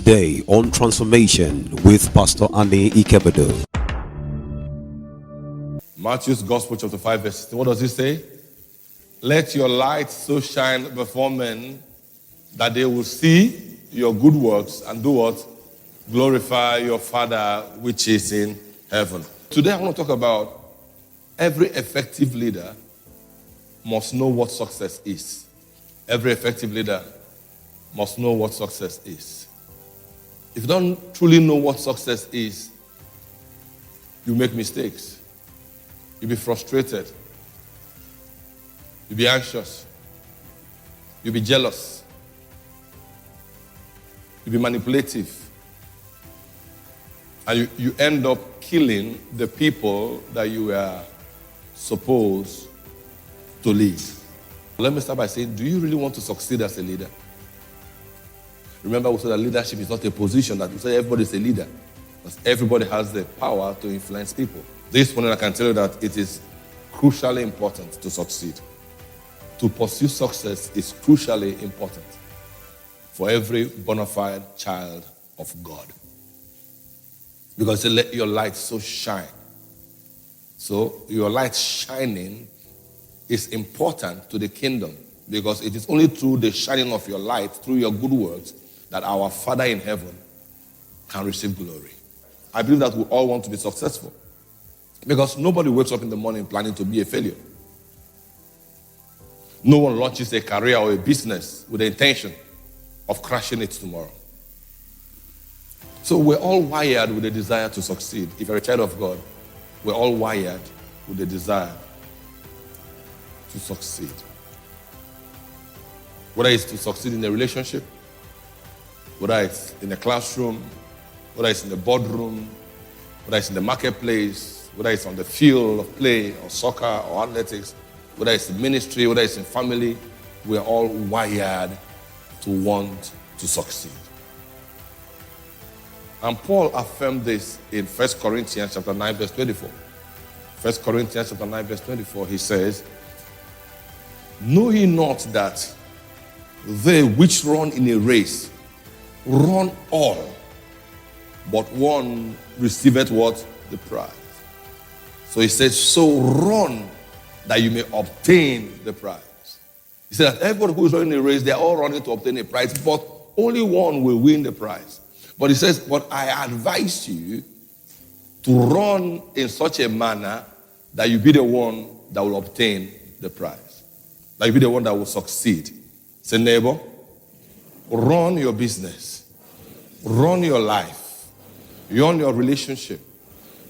Today on Transformation with Pastor Andy Ikebedo. Matthew's Gospel chapter 5 verse 16. What does it say? Let your light so shine before men that they will see your good works and do what? Glorify your Father which is in heaven. Today I want to talk about every effective leader must know what success is. Every effective leader must know what success is. If you don't truly know what success is, you make mistakes. You'll be frustrated. You'll be anxious. You'll be jealous. You'll be manipulative. And you end up killing the people that you were supposed to lead. Let me start by saying, do you really want to succeed as a leader? Remember, we said that leadership is not a position that we say everybody is a leader. Because everybody has the power to influence people. This morning I can tell you that it is crucially important to succeed. To pursue success is crucially important for every bona fide child of God. Because they let your light so shine. So your light shining is important to the kingdom, because it is only through the shining of your light, through your good works, that our Father in heaven can receive glory. I believe that we all want to be successful, because nobody wakes up in the morning planning to be a failure. No one launches a career or a business with the intention of crashing it tomorrow. So we're all wired with a desire to succeed. If you're a child of God, we're all wired with a desire to succeed. Whether it's to succeed in a relationship, whether it's in a classroom, whether it's in the boardroom, whether it's in the marketplace, whether it's on the field of play or soccer or athletics, whether it's in ministry, whether it's in family, we're all wired to want to succeed. And Paul affirmed this in 1 Corinthians chapter 9, verse 24. 1 Corinthians chapter 9, verse 24, he says, know ye not that they which run in a race run all, but one receiveth what? The prize. So he says, so run that you may obtain the prize. He said that everybody who is running a race, they are all running to obtain a prize, but only one will win the prize. But he says, but I advise you to run in such a manner that you be the one that will obtain the prize. That you be the one that will succeed. Say, neighbor, run your business. Run your life. Run your relationship.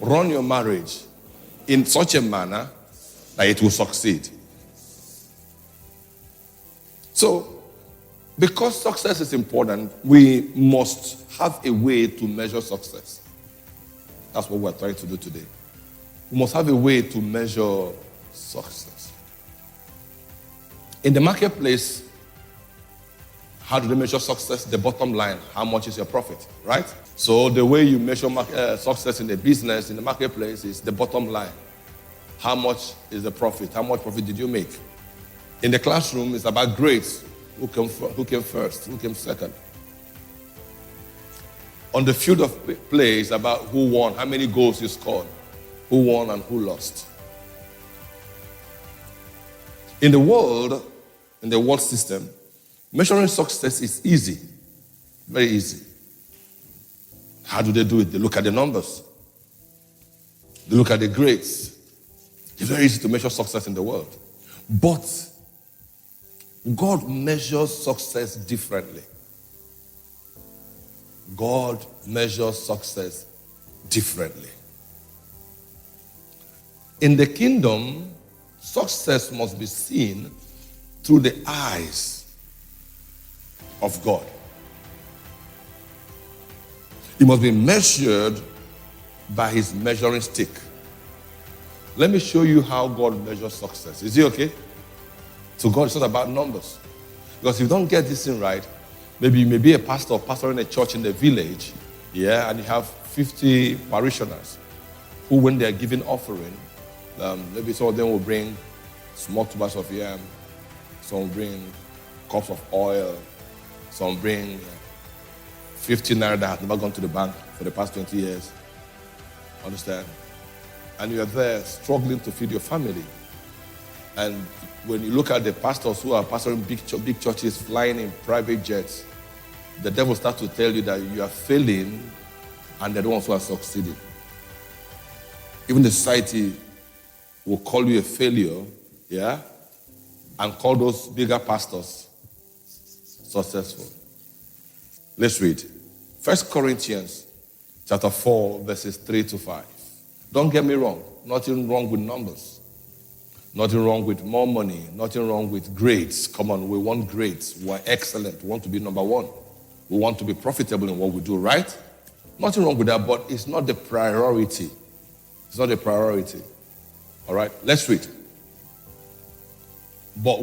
Run your marriage in such a manner that it will succeed. So, because success is important, we must have a way to measure success. That's what we're trying to do today. We must have a way to measure success. In the marketplace, how do they measure success? The bottom line, how much is your profit, right? So the way you measure success in the business, in the marketplace, is the bottom line. How much is the profit? How much profit did you make? In the classroom, it's about grades. Who came first? Who came second? On the field of play, it's about who won, how many goals you scored, who won and who lost. In the world system, measuring success is easy, very easy. How do they do it? They look at the numbers. They look at the grades. It's very easy to measure success in the world. But God measures success differently. God measures success differently. In the kingdom, success must be seen through the eyes of God. It must be measured by his measuring stick. Let me show you how God measures success. Is it okay? To God, it's not about numbers. Because if you don't get this thing right, maybe you may be a pastor pastoring a church in the village, and you have 50 parishioners who, when they are giving offering, maybe some of them will bring small tubers of yam, some will bring cups of oil, some bring 50 naira that has never gone to the bank for the past 20 years. Understand? And you are there struggling to feed your family. And when you look at the pastors who are pastoring big churches, flying in private jets, the devil starts to tell you that you are failing and they're the ones who are succeeding. Even the society will call you a failure, yeah, and call those bigger pastors successful. Let's read. 1 Corinthians chapter 4, verses 3 to 5. Don't get me wrong. Nothing wrong with numbers. Nothing wrong with more money. Nothing wrong with grades. Come on, we want grades. We're excellent. We want to be number one. We want to be profitable in what we do, right? Nothing wrong with that, but it's not the priority. It's not the priority. All right, let's read. But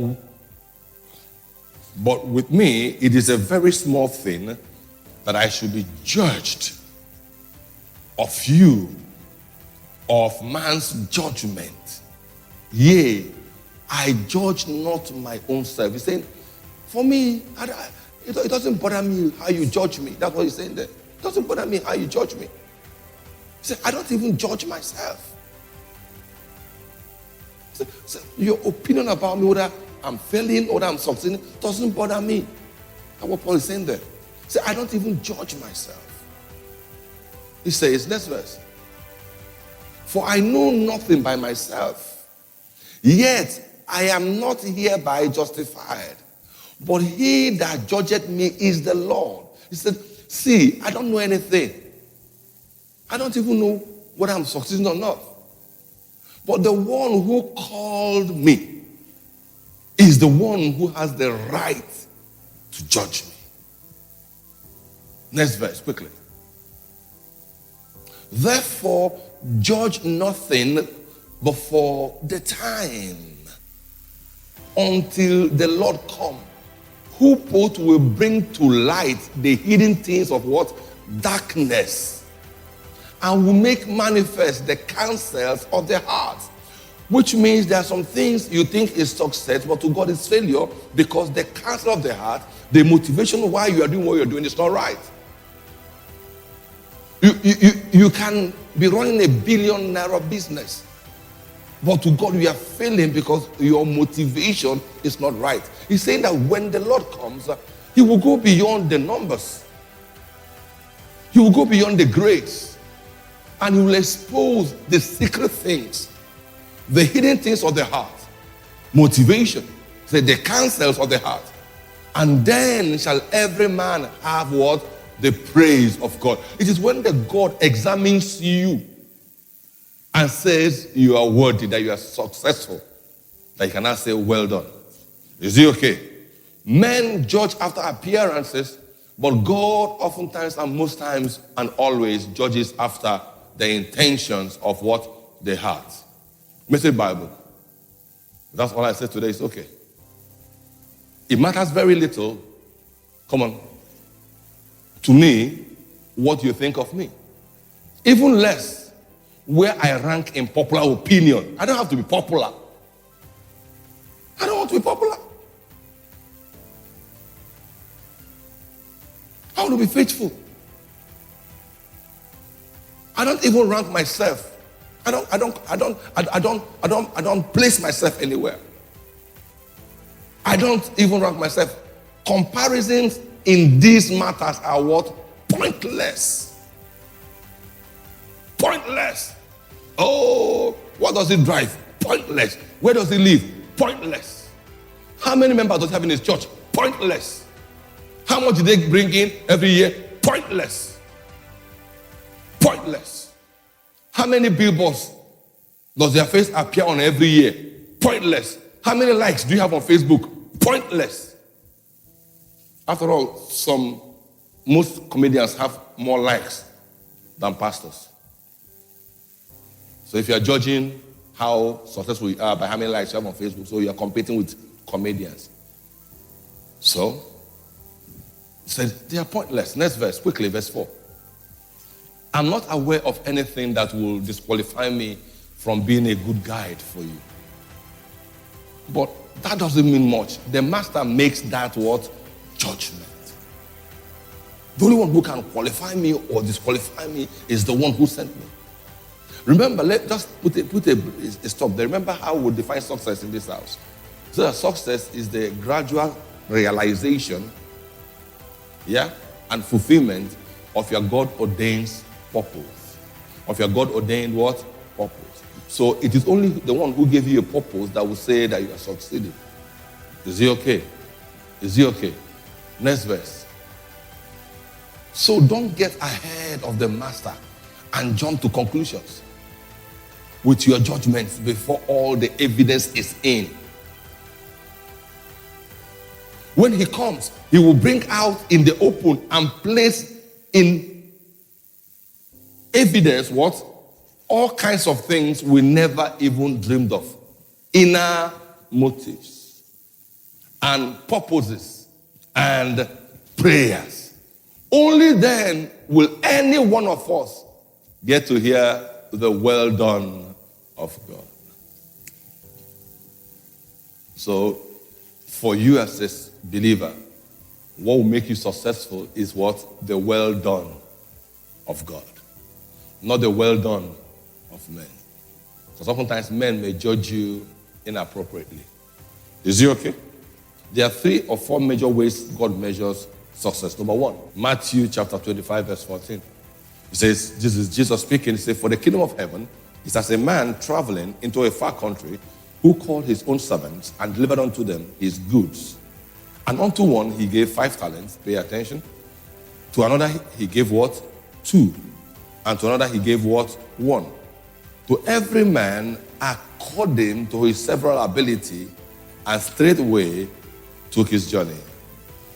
with me, it is a very small thing that I should be judged of you, of man's judgment. Yea, I judge not my own self. He's saying, for me, it doesn't bother me how you judge me. That's what he's saying there. It doesn't bother me how you judge me. He said, I don't even judge myself. So your opinion about me, whether I'm failing or whether I'm succeeding, doesn't bother me. That's what Paul is saying there. He said, I don't even judge myself. He says, next verse. For I know nothing by myself, yet I am not hereby justified. But he that judgeth me is the Lord. He said, see, I don't know anything. I don't even know whether I'm succeeding or not. But the one who called me is the one who has the right to judge me. Next verse, quickly. Therefore, judge nothing before the time, until the Lord come, who both will bring to light the hidden things of what? Darkness, and will make manifest the counsels of the heart. Which means there are some things you think is success, but to God is failure, because the counsel of the heart, the motivation why you are doing what you're doing, is not right. You can be running a $1 billion business, but to God you are failing because your motivation is not right. He's saying that when the Lord comes, he will go beyond the numbers. He will go beyond the grades, and he will expose the secret things, the hidden things of the heart, motivation, the counsels of the heart. And then shall every man have what? The praise of God. It is when the God examines you and says you are worthy, that you are successful, that you cannot say, well done. Is it okay? Men judge after appearances, but God oftentimes and most times and always judges after the intentions of what? The heart. Message Bible. That's all I said today. It's okay. It matters very little. Come on. To me, what you think of me. Even less where I rank in popular opinion. I don't have to be popular. I don't want to be popular. I want to be faithful. I don't even rank myself. I don't place myself anywhere. I don't even rank myself. Comparisons in these matters are what? Pointless. Pointless. Oh, what does he drive? Pointless. Where does he live? Pointless. How many members does he have in his church? Pointless. How much do they bring in every year? Pointless. Pointless. How many billboards does their face appear on every year? Pointless. How many likes do you have on Facebook? Pointless. After all, most comedians have more likes than pastors. So if you are judging how successful you are by how many likes you have on Facebook, so you are competing with comedians. So, he said, they are pointless. Next verse, quickly, verse 4. I'm not aware of anything that will disqualify me from being a good guide for you. But that doesn't mean much. The master makes that what? Judgment. The only one who can qualify me or disqualify me is the one who sent me. Remember, just put a stop there. Remember how we define success in this house. So that success is the gradual realization, and fulfillment of your God-ordained purpose. Of your God-ordained what? Purpose. So it is only the one who gave you a purpose that will say that you are succeeding. Is he okay? Is he okay? Next verse. So don't get ahead of the master and jump to conclusions with your judgments before all the evidence is in. When he comes, he will bring out in the open and place in evidence what? All kinds of things we never even dreamed of. Inner motives and purposes and prayers. Only then will any one of us get to hear the well done of God. So, for you as a believer, what will make you successful is what? The well done of God. Not the well done of men. Because oftentimes men may judge you inappropriately. Is it okay? There are 3 or 4 major ways God measures success. Number 1, Matthew chapter 25, verse 14. It says, this is Jesus speaking. He says, for the kingdom of heaven is as a man traveling into a far country who called his own servants and delivered unto them his goods. And unto one he gave 5 talents, pay attention. To another he gave what? 2. And to another he gave what? 1. To every man according to his several ability, and straightway took his journey.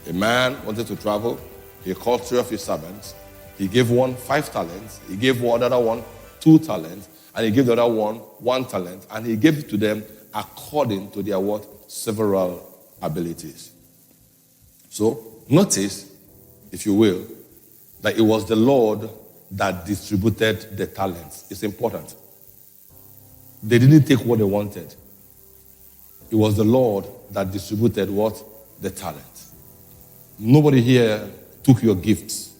A man wanted to travel. He called 3 of his servants. He gave one 5 talents. He gave another one 2 talents. And he gave the other one 1 talent. And he gave it to them according to their what? Several abilities. So, notice, if you will, that it was the Lord that distributed the talents. It's important. They didn't take what they wanted. It was the Lord that distributed what? The talents. Nobody here took your gifts.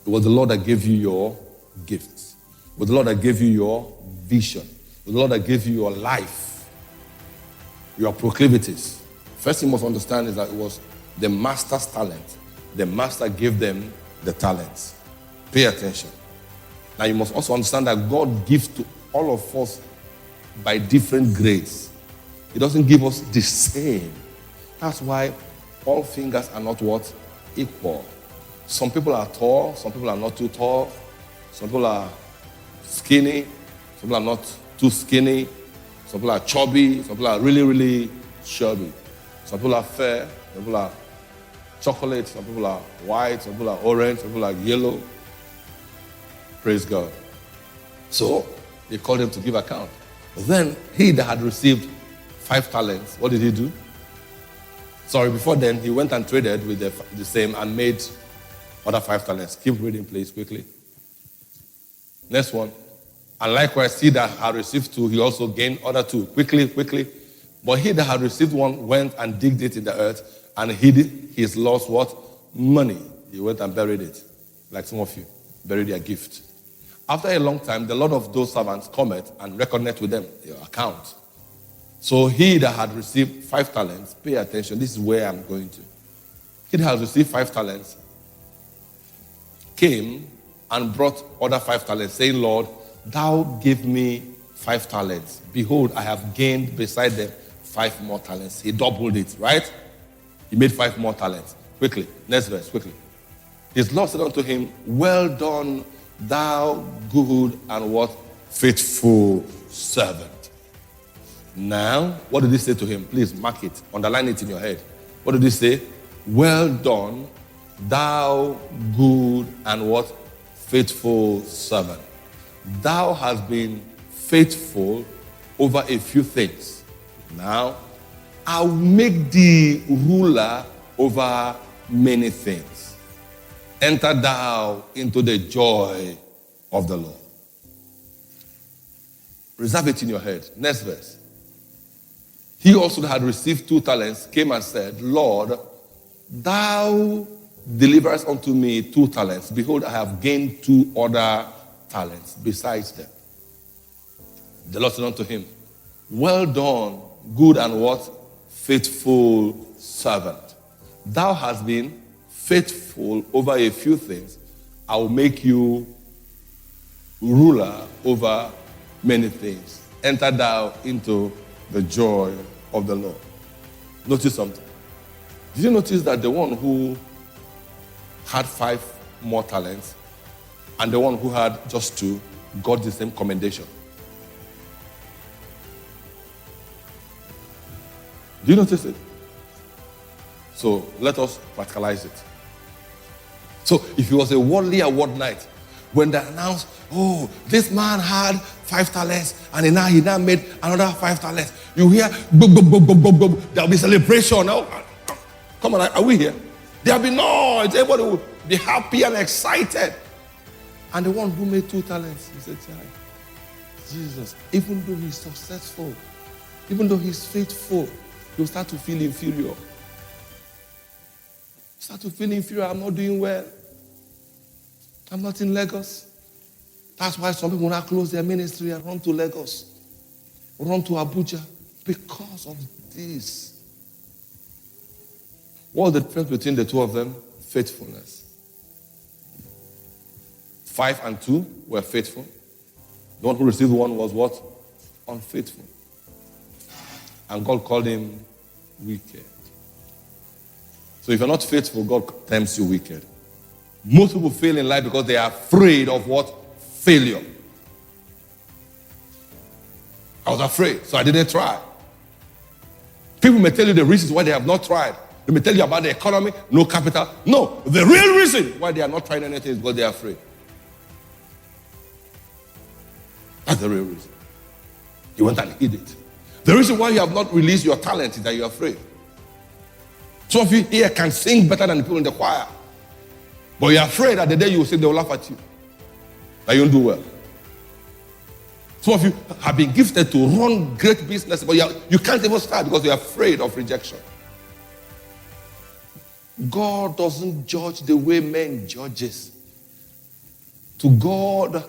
It was the Lord that gave you your gifts. It was the Lord that gave you your vision. It was the Lord that gave you your life, your proclivities. First thing you must understand is that it was the master's talent. The master gave them the talents. Pay attention. Now you must also understand that God gives to all of us by different grades. He doesn't give us the same. That's why all fingers are not what? Equal. Some people are tall, some people are not too tall, some people are skinny, some people are not too skinny, some people are chubby, some people are really, really chubby. Some people are fair, some people are chocolate, some people are white, some people are orange, some people are yellow. Praise God. So, they called him to give account. But then, he that had received 5 talents, what did he do? Before then, he went and traded with the same and made other 5 talents. Keep reading, please, quickly. Next one. And likewise, he that had received 2, he also gained other 2. Quickly. But he that had received 1 went and digged it in the earth and hid his lost what? Money. He went and buried it. Like some of you, buried their gift. After a long time, the Lord of those servants cometh and reckoneth with them, your account. So he that had received 5 talents, pay attention, this is where I'm going to. He that had received 5 talents came and brought other 5 talents, saying, Lord, thou give me 5 talents. Behold, I have gained beside them 5 more talents. He doubled it, right? He made 5 more talents. Quickly, next verse, quickly. His Lord said unto him, well done, thou good and what? Faithful servant. Now, what did he say to him? Please mark it, underline it in your head. What did he say? Well done, thou good and what? Faithful servant. Thou hast been faithful over a few things. Now, I'll make thee ruler over many things. Enter thou into the joy of the Lord. Reserve it in your head. Next verse. He also that had received 2 talents came and said, Lord, thou delivers unto me 2 talents. Behold, I have gained 2 other talents besides them. The Lord said unto him, well done, good and what? Faithful servant. Thou hast been faithful over a few things. I will make you ruler over many things. Enter thou into the joy of the Lord. Notice something. Did you notice that the one who had 5 more talents and the one who had just 2 got the same commendation? Do you notice it? So let us practicalize it. So if it was a worldly award night, when they announced, oh, this man had 5 talents and he now made another 5 talents, you hear, boom, boom, boom, boom, boom, boom. There'll be celebration. Oh, come on, are we here? There'll be noise. Everybody will be happy and excited. And the one who made 2 talents, he said, Jesus, even though he's successful, even though he's faithful, you'll start to feel inferior. Start to feel inferior. I'm not doing well. I'm not in Lagos. That's why some people now close their ministry and run to Lagos, run to Abuja, because of this. What's the difference between the 2 of them? Faithfulness. 5 and 2 were faithful. The one who received 1 was what? Unfaithful. And God called him wicked. So if you're not faithful, God terms you wicked. Most people fail in life because they are afraid of what? Failure. I was afraid, so I didn't try. People may tell you the reasons why they have not tried. They may tell you about the economy, no capital. No, the real reason why they are not trying anything is because they are afraid. That's the real reason. You went and hid it. The reason why you have not released your talent is that you're afraid. Some of you here can sing better than the people in the choir. But you're afraid that the day you will sing, they will laugh at you. That you don't do well. Some of you have been gifted to run great business, but you can't even start because you're afraid of rejection. God doesn't judge the way men judges. To God,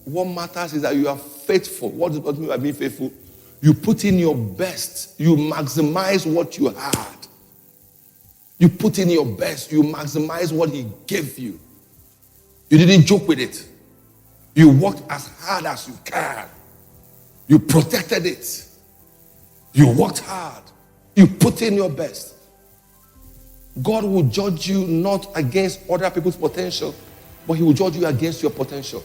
what matters is that you are faithful. What does it mean by being faithful? You put in your best. You maximize what you had. You put in your best. You maximize what he gave you. You didn't joke with it. You worked as hard as you can. You protected it. You worked hard. You put in your best. God will judge you not against other people's potential, but he will judge you against your potential.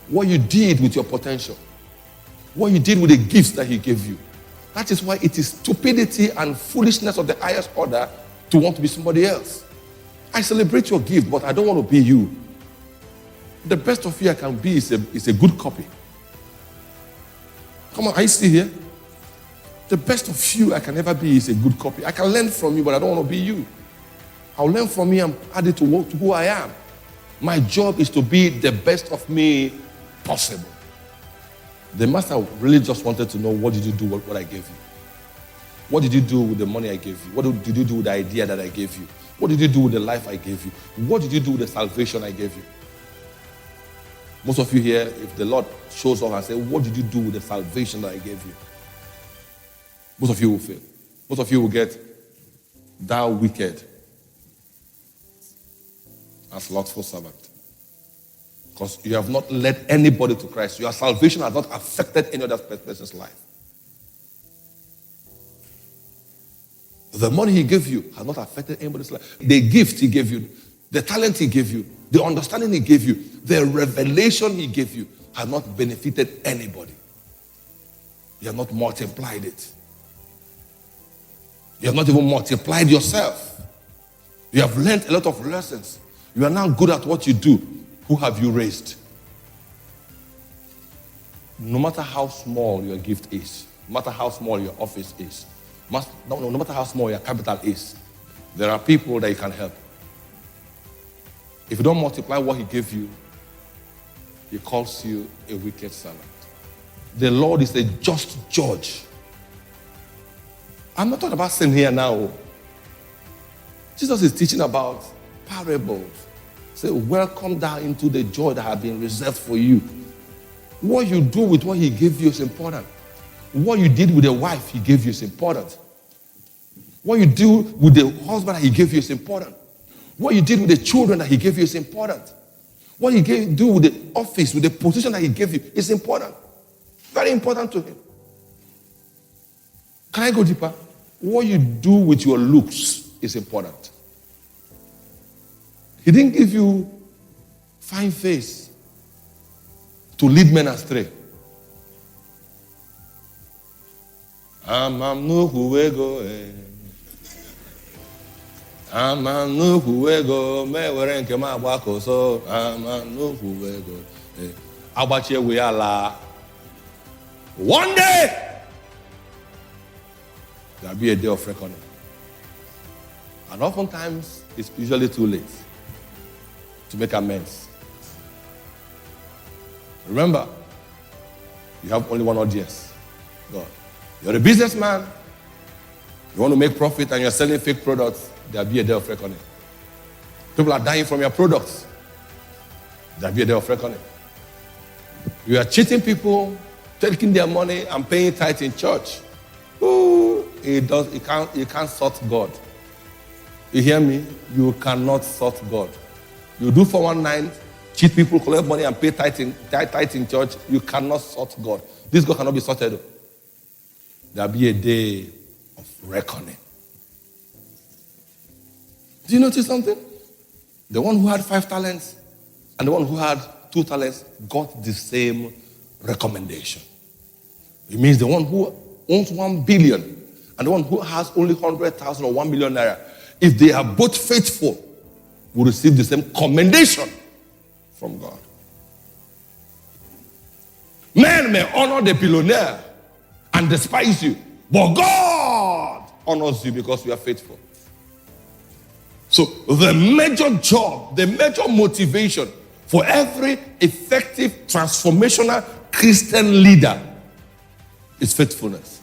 What you did with your potential. What you did with the gifts that he gave you. That is why it is stupidity and foolishness of the highest order to want to be somebody else. I celebrate your gift, but I don't want to be you. The best of you I can be is a good copy. Come on, are you still here? The best of you I can ever be is a good copy. I can learn from you, but I don't want to be you. I'll learn from you and add it to who I am. My job is to be the best of me possible. The master really just wanted to know, what did you do with what I gave you? What did you do with the money I gave you? What did you do with the idea that I gave you? What did you do with the life I gave you? What did you do with the salvation I gave you? Most of you here, if the Lord shows up and says, what did you do with the salvation that I gave you? Most of you will fail. Most of you will get, thou wicked and slothful servant. Because you have not led anybody to Christ. Your salvation has not affected any other person's life. The money he gave you has not affected anybody's life. The gift he gave you, the talent he gave you, the understanding he gave you, the revelation he gave you has not benefited anybody. You have not multiplied it. You have not even multiplied yourself. You have learned a lot of lessons. You are now good at what you do. Who have you raised? No matter how small your gift is, no matter how small your office is, no matter how small your capital is, there are people that you can help. If you don't multiply what he gave you, he calls you a wicked servant. The Lord is a just judge. I'm not talking about sin here now. Jesus is teaching about parables. Say, welcome down into the joy that has been reserved for you. What you do with what he gave you is important. What you did with the wife he gave you is important. What you do with the husband that he gave you is important. What you did with the children that he gave you is important. What you do with the office, with the position that he gave you is important. Very important to him. Can I go deeper? What you do with your looks is important. He didn't give you fine face to lead men astray. One day there'll be a day of reckoning. And oftentimes it's usually too late to make amends. Remember, you have only one audience, God. You're a businessman, you want to make profit and you're selling fake products, there'll be a day of reckoning. People are dying from your products, there'll be a day of reckoning. You are cheating people, taking their money and paying tithe in church. Ooh, you can't sort God. You hear me? You cannot sort God. You do 419, cheat people, collect money and pay tithe in church. You cannot sort God. This God cannot be sorted. There'll be a day of reckoning. Do you notice something? The one who had 5 talents and the one who had 2 talents got the same recommendation. It means the one who owns 1 billion and the one who has only 100,000 or 1 million naira, if they are both faithful, will receive the same commendation from God. Men may honor the billionaire and despise you, but God honors you because you are faithful. So the major job, the major motivation for every effective transformational Christian leader is faithfulness.